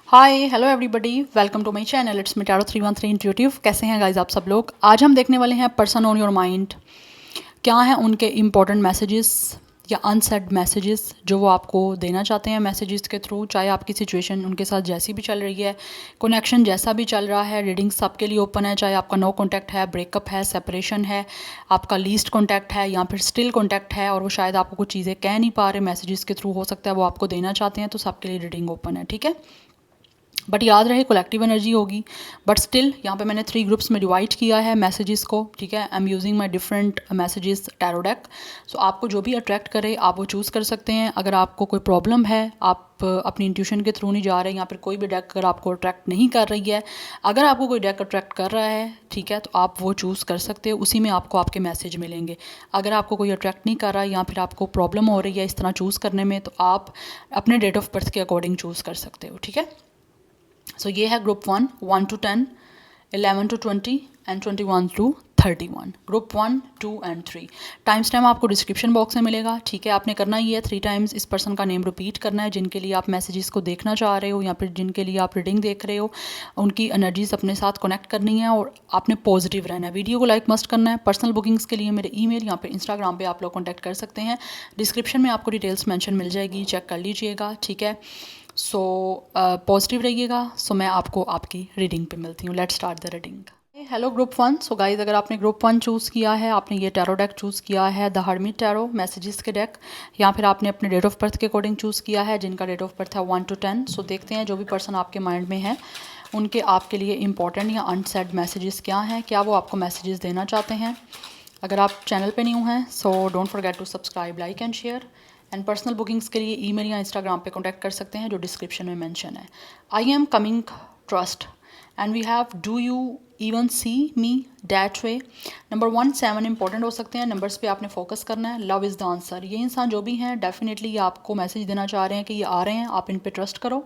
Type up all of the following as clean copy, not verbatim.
Hi hello everybody, welcome to my channel. It's me tarot 313 intuitive. कैसे हैं guys आप सब लोग? आज हम देखने वाले हैं पर्सन ऑन योर माइंड। क्या हैं उनके इम्पॉर्टेंट मैसेजेस या अनसेड मैसेजेस जो वो आपको देना चाहते हैं मैसेजेस के थ्रू। चाहे आपकी सिचुएशन उनके साथ जैसी भी चल रही है, कनेक्शन जैसा भी चल रहा है, रीडिंग सबके लिए ओपन है। चाहे आपका नो कॉन्टैक्ट है, ब्रेकअप है, सेपरेशन है, आपका लीस्ट कॉन्टैक्ट है या फिर स्टिल कॉन्टैक्ट है और वो शायद आपको कुछ चीज़ें कह नहीं पा रहे मैसेजेस के थ्रू, हो सकता है वो आपको देना चाहते हैं, तो सबके लिए रीडिंग ओपन है। ठीक है, बट याद रहे कलेक्टिव एनर्जी होगी। बट स्टिल यहाँ पे मैंने 3 ग्रुप्स में डिवाइड किया है मैसेजेस को। ठीक है, I am using my different messages tarot deck. So आपको जो भी अट्रैक्ट करे आप वो चूज़ कर सकते हैं। अगर आपको कोई प्रॉब्लम है, आप अपनी इंट्यूशन के थ्रू नहीं जा रहे, या फिर कोई भी डेक अगर आपको अट्रैक्ट नहीं कर रही है, अगर आपको कोई डेक अट्रैक्ट कर रहा है, ठीक है, तो आप वो चूज़ कर सकते हो। उसी में आपको आपके मैसेज मिलेंगे। अगर आपको कोई अट्रैक्ट नहीं कर रहा है या फिर आपको प्रॉब्लम हो रही है इस तरह चूज़ करने में, तो आप अपने डेट ऑफ बर्थ के अकॉर्डिंग चूज़ कर सकते हो। ठीक है, सो ये है group 1, 1 to 10, 11 to 20 and 21 to 31। Group 1, 2 and 3। Time stamp आपको डिस्क्रिप्शन बॉक्स में मिलेगा। ठीक है, आपने करना ही है 3 टाइम्स इस पर्सन का नेम रिपीट करना है जिनके लिए आप मैसेजेस को देखना चाह रहे हो या फिर जिनके लिए आप रीडिंग देख रहे हो। उनकी एनर्जीज अपने साथ कनेक्ट करनी है और आपने पॉजिटिव रहना है। वीडियो को लाइक मस्ट करना है। पर्सनल बुकिंग्स के लिए मेरे ईमेल या फिर इंस्टाग्राम पे आप लोग कॉन्टैक्ट कर सकते हैं। डिस्क्रिप्शन में आपको डिटेल्स मैंशन मिल जाएगी, चेक कर लीजिएगा। ठीक है, सो पॉजिटिव रहिएगा। सो मैं आपको आपकी रीडिंग पे मिलती हूँ। Let's start the reading. Hello group 1। So guys, अगर आपने ग्रुप 1 चूज़ किया है, आपने ये टैरो डेक चूज़ किया है, द हर्मिट टैरो मैसेजेस के डेक, या फिर आपने अपने डेट ऑफ बर्थ के अकॉर्डिंग चूज़ किया है जिनका डेट ऑफ बर्थ है 1 to 10। सो देखते हैं जो भी पर्सन आपके माइंड में है उनके आपके लिए इंपॉर्टेंट या अनसेड मैसेजेस क्या हैं, क्या वो आपको मैसेजेस देना चाहते हैं। अगर आप चैनल पे न्यू हैं so don't forget to subscribe, like and share. And personal bookings के लिए ईमेल या इंस्टाग्राम पे कॉन्टैक्ट कर सकते हैं जो डिस्क्रिप्शन में मेंशन है। I am coming trust and we have do you even see me that way. Number 1, 7 important हो सकते हैं। नंबर्स पे आपने फोकस करना है। Love is the answer. ये इंसान जो भी हैं डेफिनेटली ये आपको मैसेज देना चाह रहे हैं कि ये आ रहे हैं, आप इन पे ट्रस्ट करो।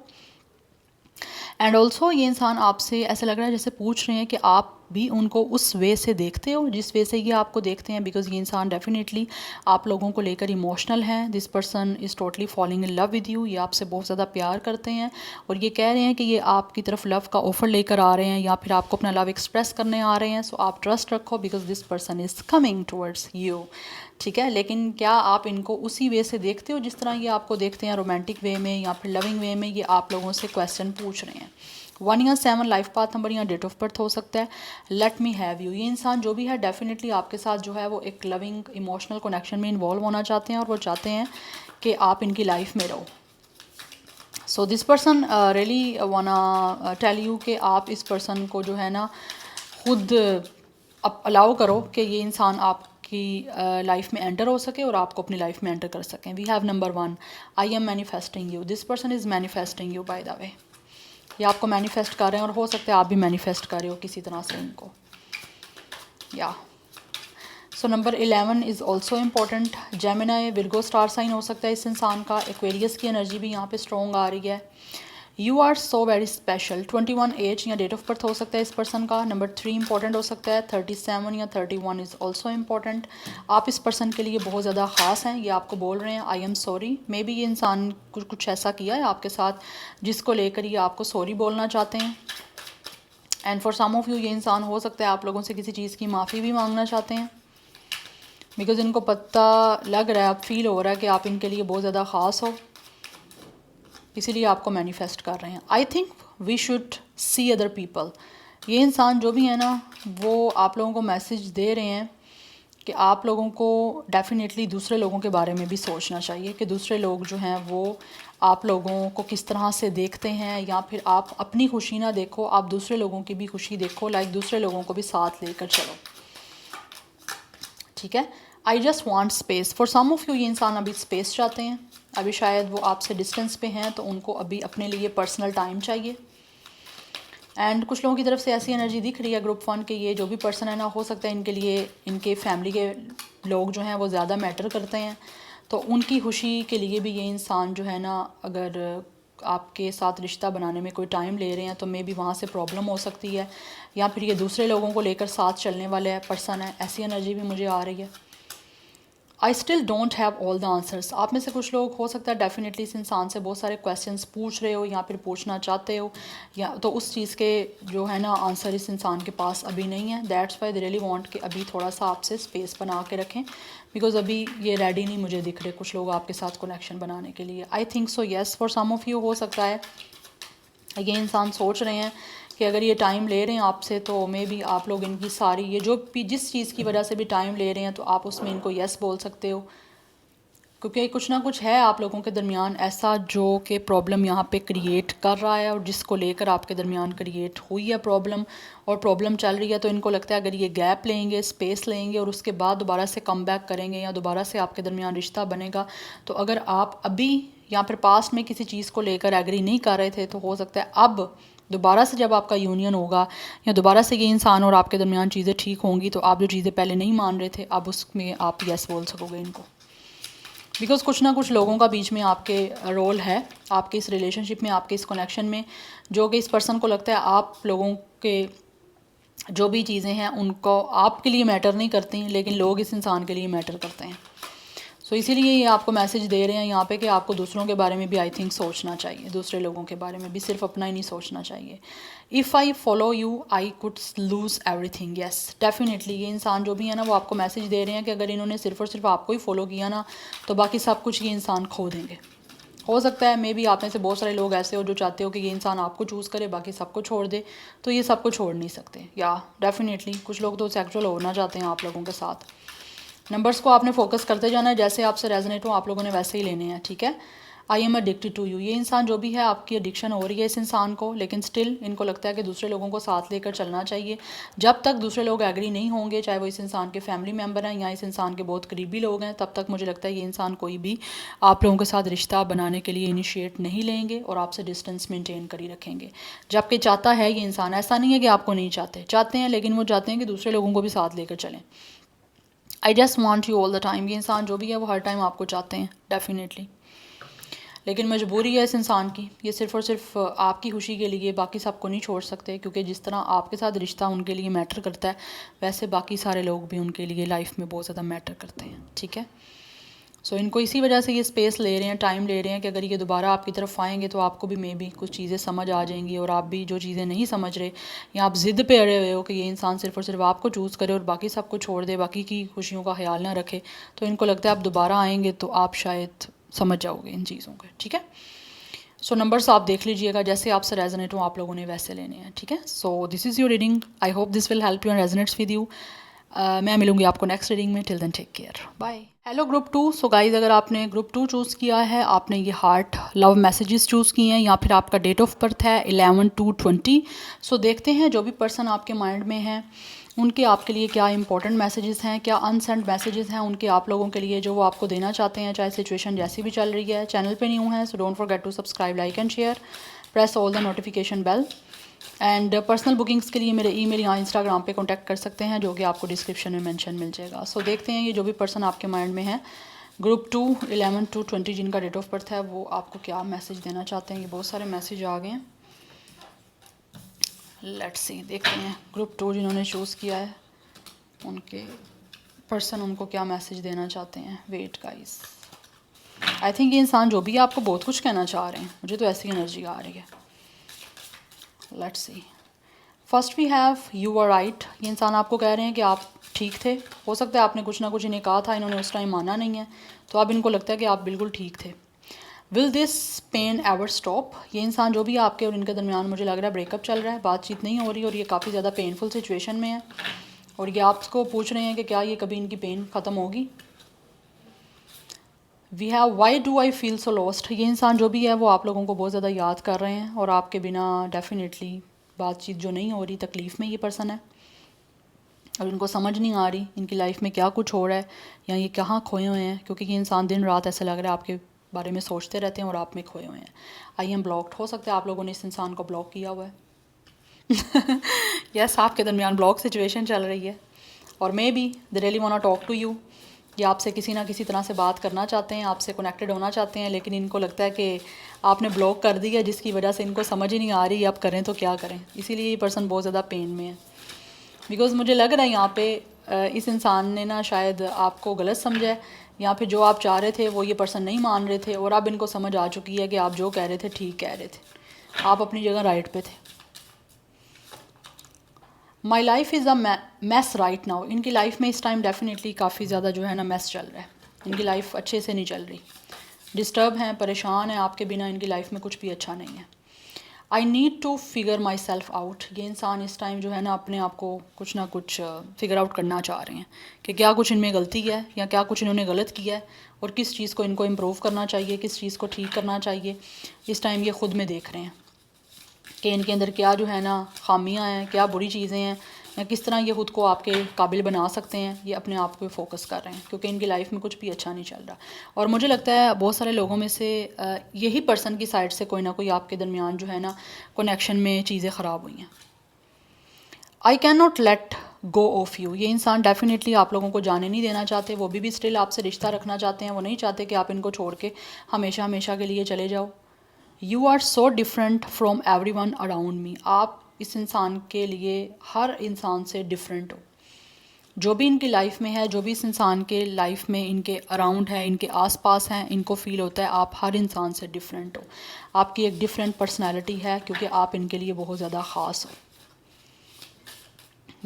एंड ऑल्सो ये इंसान आपसे ऐसा लग रहा है जैसे पूछ रहे हैं कि आप भी उनको उस वे से देखते हो जिस वे से ये आपको देखते हैं। बिकॉज ये इंसान डेफिनेटली आप लोगों को लेकर इमोशनल है। This person is totally falling in love with you. ये आपसे बहुत ज़्यादा प्यार करते हैं और ये कह रहे हैं कि ये आपकी तरफ लव का ऑफर लेकर आ रहे हैं या फिर आपको अपना लव एक्सप्रेस करने आ रहे हैं। सो आप ट्रस्ट रखो because this person is coming towards you. ठीक है, लेकिन क्या आप इनको उसी वे से देखते हो जिस तरह ये आपको देखते हैं, रोमांटिक वे में या फिर लविंग वे में? ये आप लोगों से क्वेश्चन पूछ रहे हैं। 1 या 7 लाइफ पाथ नंबर या डेट ऑफ बर्थ हो सकता है। Let me have you. ये इंसान जो भी है डेफिनेटली आपके साथ जो है वो एक लविंग इमोशनल कनेक्शन में इन्वॉल्व होना चाहते हैं और वो चाहते हैं कि आप इनकी लाइफ में रहो। सो दिस पर्सन रियली वाना टेल यू कि आप इस पर्सन को जो है ना खुद अलाउ करो कि ये इंसान आपकी लाइफ में एंटर हो सके और आपको अपनी लाइफ में एंटर कर सकें। We have number 1, I am manifesting you. This person is manifesting you by the way. ये आपको मैनिफेस्ट कर रहे हैं और हो सकता है आप भी मैनिफेस्ट कर रहे हो किसी तरह से इनको। या so number 11 is also important. Gemini, Virgo star sign हो सकता है इस इंसान का। एक्वेरियस की एनर्जी भी यहाँ पे स्ट्रॉन्ग आ रही है। You are so very special. 21 age या डेट ऑफ बर्थ हो सकता है इस पर्सन का। नंबर 3 इंपॉर्टेंट हो सकता है। 37 या 31 इज़ ऑल्सो इम्पॉर्टेंट। आप इस पर्सन के लिए बहुत ज़्यादा ख़ास हैं। ये आपको बोल रहे हैं I am sorry. May be ये इंसान कुछ ऐसा किया है आपके साथ जिसको लेकर ये आपको सॉरी बोलना चाहते हैं। And for some of you ये इंसान हो सकता है आप लोगों से किसी चीज़ की माफ़ी भी मांगना चाहते हैं बिकॉज इनको पता लग रहा है, अब फील हो रहा है कि आप इनके लिए बहुत ज़्यादा ख़ास हो, इसीलिए आपको मैनिफेस्ट कर रहे हैं। I think we should see other people. ये इंसान जो भी है ना वो आप लोगों को मैसेज दे रहे हैं कि आप लोगों को डेफिनेटली दूसरे लोगों के बारे में भी सोचना चाहिए कि दूसरे लोग जो हैं वो आप लोगों को किस तरह से देखते हैं, या फिर आप अपनी खुशी ना देखो, आप दूसरे लोगों की भी खुशी देखो। लाइक दूसरे लोगों को भी साथ लेकर चलो। ठीक है, I just want space. For some of you ये इंसान अभी स्पेस चाहते हैं। अभी शायद वो आपसे डिस्टेंस पे हैं तो उनको अभी अपने लिए पर्सनल टाइम चाहिए। एंड कुछ लोगों की तरफ से ऐसी एनर्जी दिख रही है ग्रुप 1 के, ये जो भी पर्सन है ना हो सकता है इनके लिए इनके फैमिली के लोग जो हैं वो ज़्यादा मैटर करते हैं। तो उनकी खुशी के लिए भी ये इंसान जो है ना अगर आपके साथ रिश्ता बनाने में कोई टाइम ले रहे हैं तो मे बी वहाँ से प्रॉब्लम हो सकती है, या फिर ये दूसरे लोगों को लेकर साथ चलने वाले पर्सन है। ऐसी एनर्जी भी मुझे आ रही है। I still don't have all the answers. आप में से कुछ लोग हो सकता है डेफिनेटली इस इंसान से बहुत सारे क्वेश्चंस पूछ रहे हो या फिर पूछना चाहते हो, या तो उस चीज़ के जो है ना आंसर इस इंसान के पास अभी नहीं है। That's why they really want कि अभी थोड़ा सा आपसे स्पेस बना के रखें, बिकॉज अभी ये रेडी नहीं मुझे दिख रहे कुछ लोग आपके साथ कनेक्शन बनाने के लिए। I think so yes, for some of you हो सकता है ये इंसान सोच रहे हैं कि अगर ये टाइम ले रहे हैं आपसे तो मे बी आप लोग इनकी सारी ये जो भी जिस चीज़ की वजह से भी टाइम ले रहे हैं तो आप उसमें इनको यस बोल सकते हो, क्योंकि कुछ ना कुछ है आप लोगों के दरमियान ऐसा जो कि प्रॉब्लम यहाँ पे क्रिएट कर रहा है और जिसको लेकर आपके दरमियान क्रिएट हुई है प्रॉब्लम, और प्रॉब्लम चल रही है। तो इनको लगता है अगर ये गैप लेंगे, स्पेस लेंगे और उसके बाद दोबारा से कम बैक करेंगे या दोबारा से आपके दरमियान रिश्ता बनेगा, तो अगर आप अभी या फिर पास्ट में किसी चीज़ को लेकर एग्री नहीं कर रहे थे तो हो सकता है अब दोबारा से जब आपका यूनियन होगा या दोबारा से ये इंसान और आपके दरमियान चीज़ें ठीक होंगी तो आप जो चीज़ें पहले नहीं मान रहे थे अब उसमें आप यस बोल सकोगे इनको, बिकॉज़ कुछ ना कुछ लोगों का बीच में आपके रोल है, आपके इस रिलेशनशिप में, आपके इस कनेक्शन में, जो कि इस पर्सन को लगता है आप लोगों के जो भी चीज़ें हैं उनको आपके लिए मैटर नहीं करती, लेकिन लोग इस इंसान के लिए मैटर करते हैं। सो इसीलिए ये आपको मैसेज दे रहे हैं यहाँ पे कि आपको दूसरों के बारे में भी आई थिंक सोचना चाहिए, दूसरे लोगों के बारे में भी, सिर्फ अपना ही नहीं सोचना चाहिए। If I follow you I could lose everything. Yes definitely ये इंसान जो भी है ना वो आपको मैसेज दे रहे हैं कि अगर इन्होंने सिर्फ और सिर्फ आपको ही फॉलो किया ना तो बाकी सब कुछ ये इंसान खो देंगे। हो सकता है मे बी आप में से बहुत सारे लोग ऐसे हो जो चाहते हो कि ये इंसान आपको चूज़ करे बाकी सबको छोड़ दे, तो ये सबको छोड़ नहीं सकते। या डेफिनेटली कुछ लोग तो सेक्सुअल होना चाहते हैं आप लोगों के साथ। नंबर्स को आपने फोकस करते जाना है, जैसे आपसे रेजोनेट हो आप लोगों ने वैसे ही लेने हैं, ठीक है। I am addicted to you, ये इंसान जो भी है आपकी एडिक्शन हो रही है इस इंसान को, लेकिन स्टिल इनको लगता है कि दूसरे लोगों को साथ लेकर चलना चाहिए। जब तक दूसरे लोग एग्री नहीं होंगे, चाहे वो इस इंसान के फैमिली मेम्बर हैं या इस इंसान के बहुत करीबी लोग हैं, तब तक मुझे लगता है ये इंसान कोई भी आप लोगों के साथ रिश्ता बनाने के लिए इनिशिएट नहीं लेंगे और आपसे डिस्टेंस मेंटेन कर ही रखेंगे। जबकि चाहता है ये इंसान, ऐसा नहीं है कि आपको नहीं चाहते हैं, लेकिन वो चाहते हैं कि दूसरे लोगों को भी साथ लेकर चलें। I just want you all the time, ये इंसान जो भी है वो हर टाइम आपको चाहते हैं डेफिनेटली, लेकिन मजबूरी है इस इंसान की, ये सिर्फ़ और सिर्फ आपकी खुशी के लिए बाकी सबको नहीं छोड़ सकते, क्योंकि जिस तरह आपके साथ रिश्ता उनके लिए मैटर करता है वैसे बाकी सारे लोग भी उनके लिए लाइफ में बहुत ज़्यादा मैटर करते हैं, ठीक है। सो इनको इसी वजह से ये स्पेस ले रहे हैं, टाइम ले रहे हैं कि अगर ये दोबारा आपकी तरफ आएंगे तो आपको भी मे बी कुछ चीज़ें समझ आ जाएंगी, और आप भी जो चीज़ें नहीं समझ रहे या आप ज़िद पे अड़े हुए हो कि ये इंसान सिर्फ और सिर्फ आपको चूज़ करे और बाकी सबको छोड़ दे, बाकी की खुशियों का ख्याल ना रखे, तो इनको लगता है आप दोबारा आएंगे तो आप शायद समझ जाओगे इन चीज़ों को, ठीक है। सो नंबर्स आप देख लीजिएगा, जैसे आपसे रेजोनेट हो आप लोगों ने वैसे लेने हैं, ठीक है। So this is your reading, I hope this will help you and resonates with you. मैं मिलूंगी आपको नेक्स्ट रीडिंग में, till then take care, bye. Hello group 2। So guys अगर आपने ग्रुप 2 चूज़ किया है, आपने ये हार्ट लव मैसेजेस चूज़ किए हैं या फिर आपका डेट ऑफ बर्थ है 11/2/20। सो देखते हैं जो भी पर्सन आपके माइंड में है उनके आपके लिए क्या इंपॉर्टेंट मैसेजेस हैं, क्या अनसेंड मैसेजेस हैं उनके आप लोगों के लिए जो वो आपको देना चाहते हैं, चाहे सिचुएशन जैसी भी चल रही है। चैनल पे न्यू है so don't forget to subscribe, like and share, press all the notification bell. And personal bookings के लिए मेरे ईमेल या इंस्टाग्राम पे कांटेक्ट कर सकते हैं, जो कि आपको डिस्क्रिप्शन में मेंशन मिल जाएगा। सो देखते हैं ये जो भी पर्सन आपके माइंड में है ग्रुप 2 11/2/20 जिनका डेट ऑफ बर्थ है वो आपको क्या मैसेज देना चाहते हैं। ये बहुत सारे मैसेज आ गए हैं, लेट्स सी, देखते हैं ग्रुप 2 जिन्होंने चूज़ किया है उनके पर्सन उनको क्या मैसेज देना चाहते हैं। वेट गाइस, आई थिंक ये इंसान जो भी है आपको बहुत कुछ कहना चाह रहे हैं, मुझे तो ऐसी एनर्जी आ रही है। Let's see, first we have you are right. ये इंसान आपको कह रहे हैं कि आप ठीक थे, हो सकता है आपने कुछ ना कुछ इन्हें कहा था, इन्होंने उस टाइम माना नहीं है, तो अब इनको लगता है कि आप बिल्कुल ठीक थे। Will this pain ever stop. ये इंसान जो भी आपके और इनके दरमियान मुझे लग रहा है ब्रेकअप चल रहा है, बातचीत नहीं हो रही और ये काफ़ी ज़्यादा पेनफुल सिचुएशन में है, और ये आपको पूछ रहे हैं कि क्या ये कभी इनकी पेन ख़त्म होगी। We have why do I feel so lost. ये इंसान जो भी है वो आप लोगों को बहुत ज़्यादा याद कर रहे हैं और आपके बिना डेफिनेटली बातचीत जो नहीं हो रही, तकलीफ़ में ये पर्सन है और इनको समझ नहीं आ रही इनकी लाइफ में क्या कुछ हो रहा है या ये कहाँ खोए हुए हैं, क्योंकि ये इंसान दिन रात ऐसा लग रहा है आपके बारे में सोचते रहते हैं और आप में खोए हुए हैं। आई एम ब्लॉक्ड, हो सकता है आप लोगों ने इस इंसान को ब्लॉक किया हुआ है। यस, आपके दरमियान ब्लॉक सिचुएशन चल रही है और maybe they really want to talk to you. ये आपसे किसी ना किसी तरह से बात करना चाहते हैं, आपसे कनेक्टेड होना चाहते हैं, लेकिन इनको लगता है कि आपने ब्लॉक कर दिया, जिसकी वजह से इनको समझ ही नहीं आ रही अब करें तो क्या करें। इसीलिए ये पर्सन बहुत ज़्यादा पेन में है, बिकॉज़ मुझे लग रहा है यहाँ पे इस इंसान ने ना शायद आपको गलत समझा है या फिर जो आप चाह रहे थे वो ये पर्सन नहीं मान रहे थे, और अब इनको समझ आ चुकी है कि आप जो कह रहे थे ठीक कह रहे थे, आप अपनी जगह राइट पे थे। My life is a mess right now. इनकी लाइफ में इस टाइम डेफिनेटली काफ़ी ज़्यादा जो है ना मैस चल रहा है, इनकी लाइफ अच्छे से नहीं चल रही, डिस्टर्ब हैं, परेशान हैं, आपके बिना इनकी लाइफ में कुछ भी अच्छा नहीं है। I need to figure myself out. ये इंसान इस टाइम जो है ना अपने आप को कुछ ना कुछ फिगर आउट करना चाह रहे हैं कि क्या कुछ इनमें गलती है या क्या कुछ इन्होंने गलत किया है, और किस चीज़ को इनको इम्प्रूव करना चाहिए, किस चीज़ को ठीक करना चाहिए। इस टाइम ये ख़ुद में देख रहे हैं कि इनके अंदर क्या जो है ना खामियां हैं, क्या बुरी चीज़ें हैं, या किस तरह ये ख़ुद को आपके काबिल बना सकते हैं। ये अपने आप पे फोकस कर रहे हैं क्योंकि इनकी लाइफ में कुछ भी अच्छा नहीं चल रहा। और मुझे लगता है बहुत सारे लोगों में से यही पर्सन की साइड से कोई ना कोई आपके दरमियान जो है ना कनेक्शन में चीज़ें ख़राब हुई हैं। I can not let go of you. ये इंसान डेफिनेटली आप लोगों को जाने नहीं देना चाहते, वो भी स्टिल आपसे रिश्ता रखना चाहते हैं। वो नहीं चाहते कि आप इनको छोड़ के हमेशा हमेशा के लिए चले जाओ। You are so different from everyone around me. आप इस इंसान के लिए हर इंसान से डिफरेंट हो। जो भी इनकी लाइफ में है, जो भी इस इंसान के लाइफ में इनके अराउंड है, इनके आसपास हैं, इनको फील होता है आप हर इंसान से डिफरेंट हो। आपकी एक डिफरेंट पर्सनैलिटी है क्योंकि आप इनके लिए बहुत ज़्यादा ख़ास हो।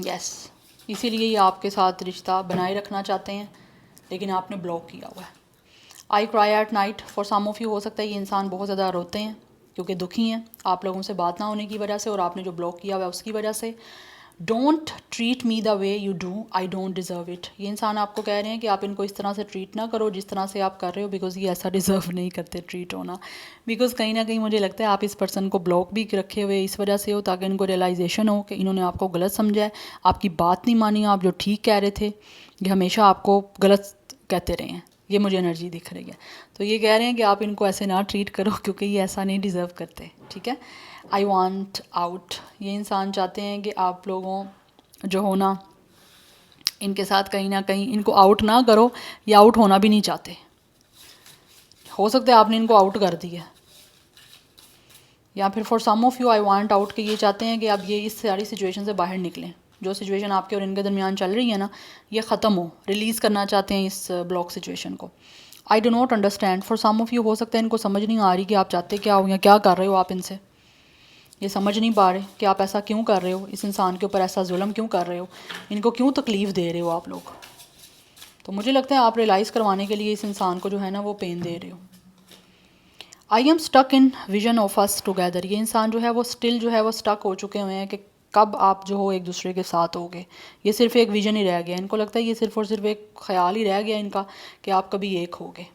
यस, इसीलिए ये आपके साथ रिश्ता बनाए रखना चाहते हैं, लेकिन आपने ब्लॉक किया हुआ है। I cry at night. For some of you हो सकता है ये इंसान बहुत ज़्यादा रोते हैं क्योंकि दुखी हैं आप लोगों से बात ना होने की वजह से, और आपने जो ब्लॉक किया हुआ है उसकी वजह से। Don't treat me the way you do, I don't deserve it. ये इंसान आपको कह रहे हैं कि आप इनको इस तरह से ट्रीट ना करो जिस तरह से आप कर रहे हो, बिकॉज़ ये ऐसा डिज़र्व नहीं करते ट्रीट होना। बिकॉज़ कहीं ना कहीं मुझे लगता है आप इस पर्सन को ब्लॉक भी रखे हुए इस वजह से हो ताकि इनको रियलाइजेशन हो कि इन्होंने आपको गलत समझा है, आपकी बात नहीं मानी, आप जो ठीक कह रहे थे ये हमेशा आपको गलत कहते रहे हैं। ये मुझे एनर्जी दिख रही है। तो ये कह रहे हैं कि आप इनको ऐसे ना ट्रीट करो क्योंकि ये ऐसा नहीं डिज़र्व करते। ठीक है। I want out. ये इंसान चाहते हैं कि आप लोगों जो हो ना इनके साथ कहीं ना कहीं इनको आउट ना करो, या आउट होना भी नहीं चाहते। हो सकता है आपने इनको आउट कर दिया, या फिर for some of you I want out कि ये चाहते हैं कि अब ये इस सारी सिचुएशन से बाहर निकलें। जो सिचुएशन आपके और इनके दरमियान चल रही है ना ये ख़त्म हो, रिलीज़ करना चाहते हैं इस ब्लॉक सिचुएशन को। I do not understand. For some of you हो सकता है इनको समझ नहीं आ रही कि आप चाहते क्या हो या क्या कर रहे हो आप इनसे। ये समझ नहीं पा रहे कि आप ऐसा क्यों कर रहे हो, इस इंसान के ऊपर ऐसा जुल्म क्यों कर रहे हो, इनको क्यों तकलीफ़ दे रहे हो आप लोग। तो मुझे लगता है आप रियलाइज़ करवाने के लिए इस इंसान को जो है ना वो पेन दे रहे हो। I am stuck in vision of us together. ये इंसान जो है वो स्टिल जो है वो स्टक हो चुके हुए हैं कि कब आप जो हो एक दूसरे के साथ होगे। ये सिर्फ एक विजन ही रह गया, इनको लगता है ये सिर्फ और सिर्फ एक ख्याल ही रह गया इनका कि आप कभी एक होगे।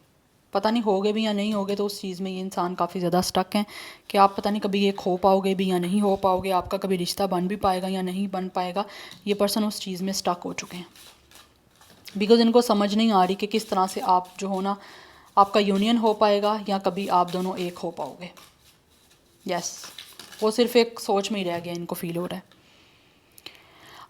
पता नहीं होगे भी या नहीं होगे, तो उस चीज़ में ये इंसान काफ़ी ज़्यादा स्टक हैं कि आप पता नहीं कभी एक हो पाओगे भी या नहीं हो पाओगे, आपका कभी रिश्ता बन भी पाएगा या नहीं बन पाएगा। ये पर्सन उस चीज़ में स्टक हो चुके हैं बिकॉज़ इनको समझ नहीं आ रही कि किस तरह से आप जो हो ना आपका यूनियन हो पाएगा या कभी आप दोनों एक हो पाओगे। यस, वो सिर्फ एक सोच में ही रह गया, इनको फील हो रहा है।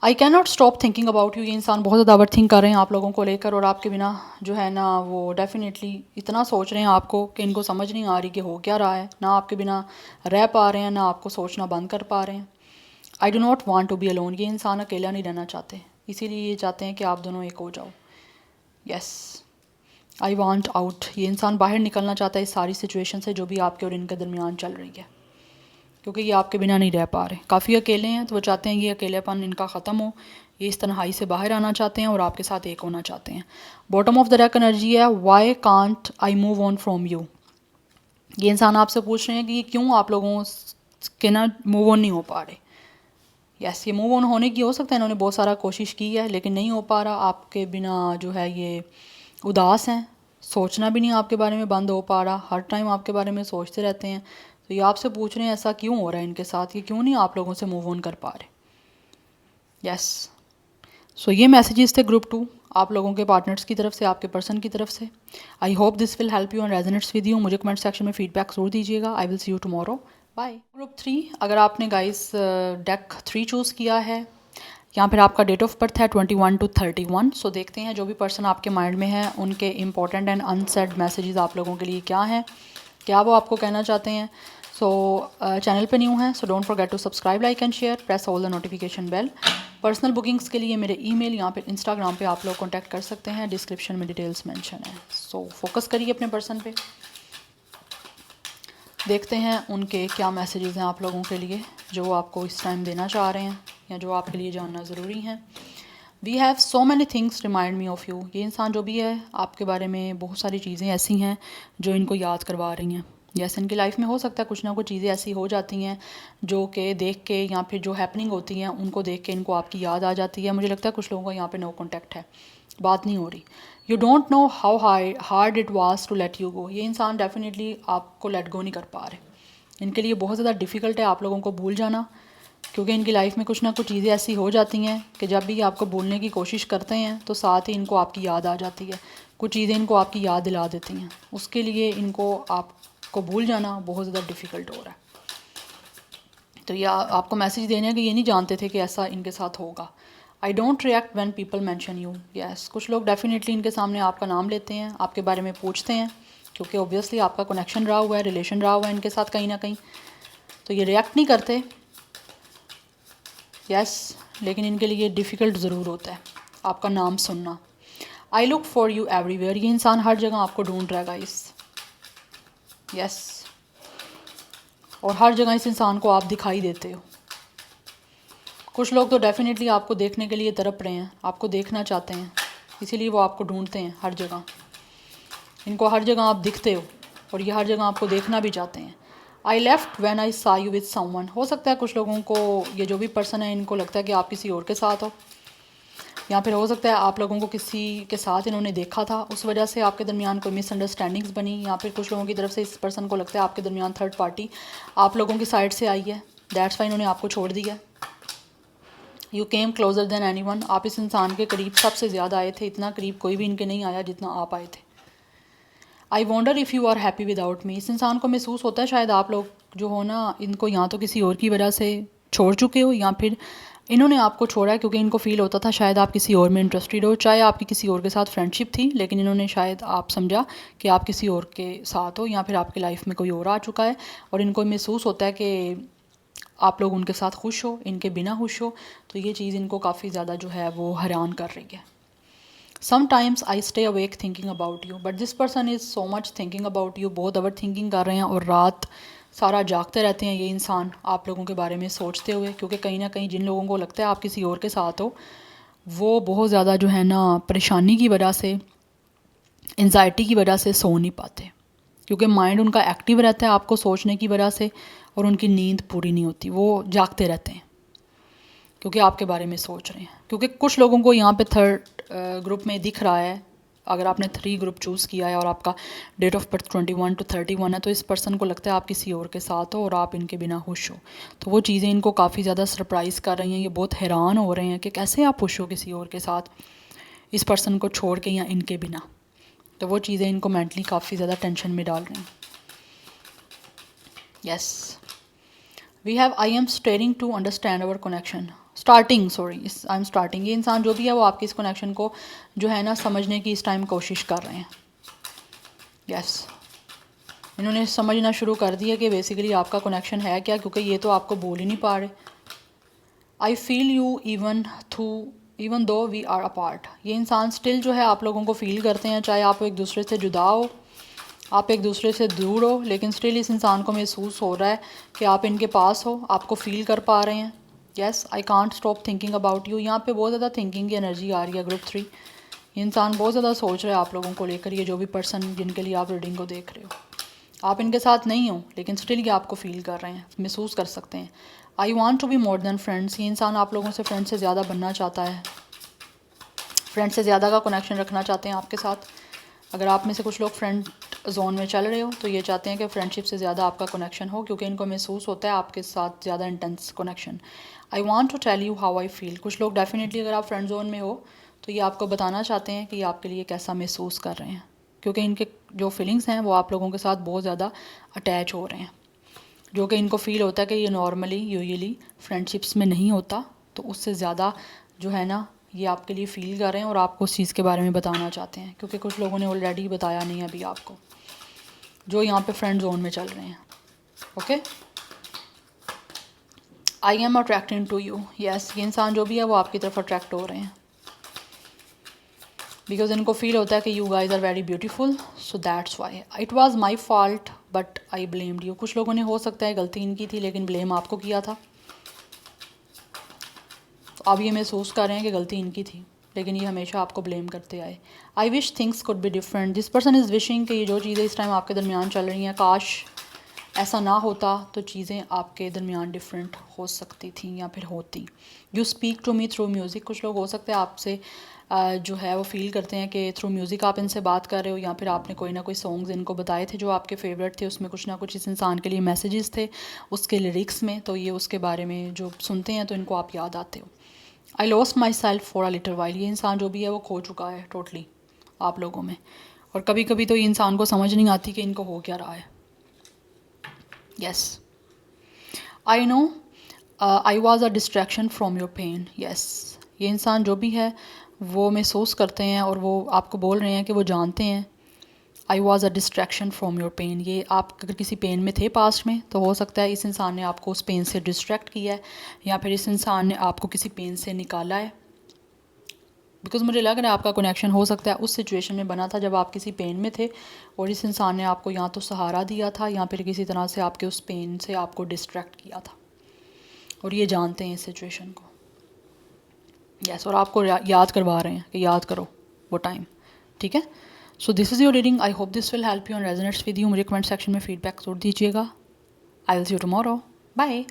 I can not stop thinking about you. ये इंसान बहुत ज़्यादा ओवर थिंक कर रहे हैं आप लोगों को लेकर, और आपके बिना जो है ना वो डेफिनेटली इतना सोच रहे हैं आपको कि इनको समझ नहीं आ रही कि हो क्या रहा है। ना आपके बिना रह पा रहे हैं, ना आपको सोचना बंद कर पा रहे हैं। I do not want to be alone. ये इंसान अकेला नहीं रहना चाहते, इसीलिए ये चाहते हैं कि आप दोनों एक हो जाओ। यस, आई वांट आउट। ये इंसान बाहर निकलना चाहता है इस सारी सिचुएशन से जो भी आपके और इनके दरमियान चल रही है, क्योंकि ये आपके बिना नहीं रह पा रहे, काफ़ी अकेले हैं। तो वो चाहते हैं ये अकेलेपन इनका ख़त्म हो, ये इस तन्हाई से बाहर आना चाहते हैं और आपके साथ एक होना चाहते हैं। Bottom of the deck energy है why can't I move on from you. ये इंसान आपसे पूछ रहे हैं कि क्यों आप लोगों के ना मूव ऑन नहीं हो पा रहे। यस, ये मूव ऑन होने की हो सकता है इन्होंने बहुत सारा कोशिश की है लेकिन नहीं हो पा रहा। आपके बिना जो है ये उदास हैं, सोचना भी नहीं आपके बारे में बंद हो पा रहा, हर टाइम आपके बारे में सोचते रहते हैं। तो ये आपसे पूछ रहे हैं ऐसा क्यों हो रहा है इनके साथ, ये क्यों नहीं आप लोगों से मूव ऑन कर पा रहे। यस, सो ये मैसेजेस थे ग्रुप 2 आप लोगों के पार्टनर्स की तरफ से, आपके पर्सन की तरफ से। I hope this will help you and resonates with you. मुझे कमेंट सेक्शन में फीडबैक जरूर दीजिएगा। I will see you tomorrow, bye. Group 3, अगर आपने गाइस डेक 3 चूज़ किया है या फिर आपका डेट ऑफ बर्थ है 21 to 31, सो देखते हैं जो भी पर्सन आपके माइंड में है उनके इंपॉर्टेंट एंड अनसेड मैसेजेस आप लोगों के लिए क्या हैं, क्या वो आपको कहना चाहते हैं। चैनल पे न्यू हैं so don't forget to subscribe, like and share, press all the notification bell. Personal bookings के लिए मेरे ईमेल यहाँ पे इंस्टाग्राम पे आप लोग कांटेक्ट कर सकते हैं, डिस्क्रिप्शन में डिटेल्स मेंशन है। सो फोकस करिए अपने पर्सन पे, देखते हैं उनके क्या मैसेजेस हैं आप लोगों के लिए जो वो आपको इस टाइम देना चाह रहे हैं या जो आपके लिए जानना ज़रूरी है। We have so many things remind me of you. ये इंसान जो भी है आपके बारे में बहुत सारी चीज़ें ऐसी हैं जो इनको याद करवा रही हैं। जैसे इनकी लाइफ में हो सकता है कुछ ना कुछ चीज़ें ऐसी हो जाती हैं जो कि देख के या फिर जो हैपनिंग होती हैं उनको देख के इनको आपकी याद आ जाती है। मुझे लगता है कुछ लोगों का यहाँ पे नो कॉन्टैक्ट है, बात नहीं हो रही। You don't know how hard it was to let you go. ये इंसान डेफिनेटली आपको लेट गो नहीं कर पा रहे। इनके लिए बहुत ज़्यादा डिफ़िकल्ट है आप लोगों को भूल जाना, क्योंकि इनकी लाइफ में कुछ ना कुछ चीज़ें ऐसी हो जाती हैं कि जब भी आपको भूलने की कोशिश करते हैं तो साथ ही इनको आपकी याद आ जाती है। कुछ चीज़ें इनको आपकी याद दिला देती हैं, उसके लिए इनको आपको भूल जाना बहुत ज़्यादा डिफ़िकल्ट हो रहा है। तो ये आपको मैसेज देने कि ये नहीं जानते थे कि ऐसा इनके साथ होगा। I don't react when people mention you. Yes, कुछ लोग डेफिनेटली इनके सामने आपका नाम लेते हैं, आपके बारे में पूछते हैं, क्योंकि ऑब्वियसली आपका कनेक्शन रहा हुआ है, रिलेशन रहा हुआ है इनके साथ कहीं ना कहीं। तो ये रिएक्ट नहीं करते, यस, लेकिन इनके लिए डिफ़िकल्ट ज़रूर होता है आपका नाम सुनना। I look for you everywhere. ये इंसान हर जगह आपको ढूंढ रहा है गाइस, यस, और हर जगह इस इंसान को आप दिखाई देते हो। कुछ लोग तो डेफिनेटली आपको देखने के लिए तड़प रहे हैं, आपको देखना चाहते हैं, इसीलिए वो आपको ढूंढते हैं हर जगह। इनको हर जगह आप दिखते हो और ये हर जगह आपको देखना भी चाहते हैं। आई लेफ्ट व्हेन आई सा यू विद समवन। हो सकता है कुछ लोगों को ये जो भी पर्सन है इनको लगता है कि आप किसी और के साथ हो, या फिर हो सकता है आप लोगों को किसी के साथ इन्होंने देखा था, उस वजह से आपके दरमियान कोई मिसअंडरस्टैंडिंग्स बनी, या फिर कुछ लोगों की तरफ से इस पर्सन को लगता है आपके दरमियान थर्ड पार्टी आप लोगों की साइड से आई है, दैट्स वाई इन्होंने आपको छोड़ दिया। You came closure then any one. आप इस इंसान के करीब सबसे ज़्यादा आए थे, इतना करीब कोई भी इनके नहीं आया जितना आप आए थे। I wonder if you are happy without me. इस इंसान को महसूस होता है शायद आप लोग जो हो ना इनको या तो किसी और की वजह से छोड़ चुके हो, या फिर इन्होंने आपको छोड़ा है क्योंकि इनको फील होता था शायद आप किसी और में इंटरेस्टेड हो, चाहे आपकी किसी और के साथ फ्रेंडशिप थी, लेकिन इन्होंने शायद आप समझा कि आप किसी और के साथ हो, या फिर आपकी लाइफ में कोई और आ चुका है और इनको महसूस होता है कि आप लोग उनके साथ खुश हो, इनके बिना खुश हो। तो ये चीज़ इनको काफ़ी ज़्यादा जो है वो हैरान कर रही है। Sometimes I stay awake thinking about you, but this person is so much thinking about you. बहुत ओवर थिंकिंग कर रहे हैं और रात सारा जागते रहते हैं ये इंसान आप लोगों के बारे में सोचते हुए, क्योंकि कहीं ना कहीं जिन लोगों को लगता है आप किसी और के साथ हो वो बहुत ज़्यादा जो है ना परेशानी की वजह से, एंजाइटी की वजह से सो नहीं पाते, क्योंकि माइंड उनका एक्टिव रहता है आपको सोचने की वजह से, और उनकी नींद पूरी नहीं होती, वो जागते रहते हैं क्योंकि आपके बारे में सोच रहे हैं। क्योंकि कुछ लोगों को यहाँ पे थर्ड ग्रुप में दिख रहा है, अगर आपने 3 ग्रुप चूज़ किया है और आपका डेट ऑफ बर्थ 21 to 31 है, तो इस पर्सन को लगता है आप किसी और के साथ हो और आप इनके बिना खुश हो। तो वो चीज़ें इनको काफ़ी ज़्यादा सरप्राइज़ कर रही हैं, ये बहुत हैरान हो रहे हैं कि कैसे आप खुश हो किसी और के साथ, इस पर्सन को छोड़ के या इनके बिना। तो वो चीज़ें इनको मेंटली काफ़ी ज़्यादा टेंशन में डाल रही हैं। Yes, we have I am staring to understand our connection starting, sorry I am starting. ये इंसान जो भी है वो आपकी इस कनेक्शन को जो है ना समझने की इस टाइम कोशिश कर रहे हैं। यस, इन्होंने समझना शुरू कर दिया कि बेसिकली आपका कनेक्शन है क्या, क्योंकि ये तो आपको बोल ही नहीं पा रहे। I feel you even though we are apart. ये इंसान स्टिल जो है आप लोगों को फील करते हैं, चाहे आप एक दूसरे से जुदा हो, आप एक दूसरे से दूर हो, लेकिन स्टिल इस इंसान को महसूस हो रहा है कि आप इनके पास हो, आपको फील कर पा रहे हैं। Yes, I can't stop thinking about you. यहाँ पे बहुत ज़्यादा थिंकिंग की एनर्जी आ रही है। ग्रुप 3 ये इंसान बहुत ज़्यादा सोच रहा है आप लोगों को लेकर। ये जो भी पर्सन जिनके लिए आप रीडिंग को देख रहे हो, आप इनके साथ नहीं हो लेकिन स्टिल ये आपको फील कर रहे हैं, महसूस कर सकते हैं। I want to be more than friends. ये इंसान आप लोगों से फ्रेंड से ज़्यादा बनना चाहता है, फ्रेंड से ज़्यादा का कनेक्शन रखना चाहते हैं आपके साथ। अगर आप में से कुछ लोग फ्रेंड जोन में चल रहे हो तो ये चाहते हैं कि फ्रेंडशिप से ज़्यादा आपका कनेक्शन हो, क्योंकि इनको महसूस होता है आपके साथ ज़्यादा intense connection. I want to tell you how I feel. कुछ लोग डेफिनेटली अगर आप फ्रेंड जोन में हो तो ये आपको बताना चाहते हैं कि ये आपके लिए कैसा महसूस कर रहे हैं, क्योंकि इनके जो फीलिंग्स हैं वो आप लोगों के साथ बहुत ज़्यादा अटैच हो रहे हैं, जो कि इनको फील होता है कि ये नॉर्मली यूजुअली फ्रेंडशिप्स में नहीं होता, तो उससे ज़्यादा जो है ना ये आपके लिए फ़ील कर रहे हैं और आपको उस चीज़ के बारे में बताना चाहते हैं, क्योंकि कुछ लोगों ने ऑलरेडी बताया नहीं है अभी आपको, जो यहाँ पे फ्रेंड जोन में चल रहे हैं। Okay, I am attracting to you, yes, ये इंसान जो भी है वो आपकी तरफ अट्रैक्ट हो रहे हैं, बिकॉज इनको फील होता है कि you guys are very beautiful, so that's why it was my fault but I blamed you. कुछ लोगों ने हो सकता है गलती इनकी थी लेकिन ब्लेम आपको किया था, तो अब ये महसूस कर रहे हैं कि गलती इनकी थी, लेकिन ये हमेशा आपको ब्लेम करते आए। I wish things could be different, this person is wishing कि ये जो चीज़ें इस टाइम आपके दरमियान चल रही हैं, काश ऐसा ना होता तो चीज़ें आपके दरमियान डिफरेंट हो सकती थी या फिर होती। You speak to me through music, कुछ लोग हो सकते हैं आपसे जो है वो फील करते हैं कि थ्रू म्यूज़िक आप इनसे बात कर रहे हो, या फिर आपने कोई ना कोई सॉन्ग्स इनको बताए थे जो आपके फेवरेट थे, उसमें कुछ ना कुछ इस इंसान के लिए मैसेजेस थे उसके लिरिक्स में, तो ये उसके बारे में जो सुनते हैं तो इनको आप याद आते हो। I lost my self for a little while, ये इंसान जो भी है वो खो चुका है टोटली आप लोगों में, और कभी कभी तो ये इंसान को समझ नहीं आती कि इनको हो क्या रहा है। Yes, I know I was a distraction from your pain, yes, ये इंसान जो भी है वो महसूस करते हैं और वो आपको बोल रहे हैं कि वो जानते हैं I was a distraction from your pain. ये आप अगर किसी पेन में थे पास्ट में तो हो सकता है इस इंसान ने आपको उस पेन से डिस्ट्रैक्ट किया है, या फिर इस इंसान ने आपको किसी पेन से निकाला है, बिकॉज मुझे लग रहा है आपका कनेक्शन हो सकता है उस सिचुएशन में बना था जब आप किसी पेन में थे और इस इंसान ने आपको या तो सहारा दिया था या फिर किसी तरह से आपके उस पेन से आपको डिस्ट्रैक्ट किया था, और ये जानते हैं इस सिचुएशन को। यस, और आपको याद करवा रहे हैं कि याद करो वो टाइम, ठीक है। So this is your reading, I hope this will help you and resonates with you. मुझे कमेंट सेक्शन में फीडबैक जरूर दीजिएगा। I will see you tomorrow, bye.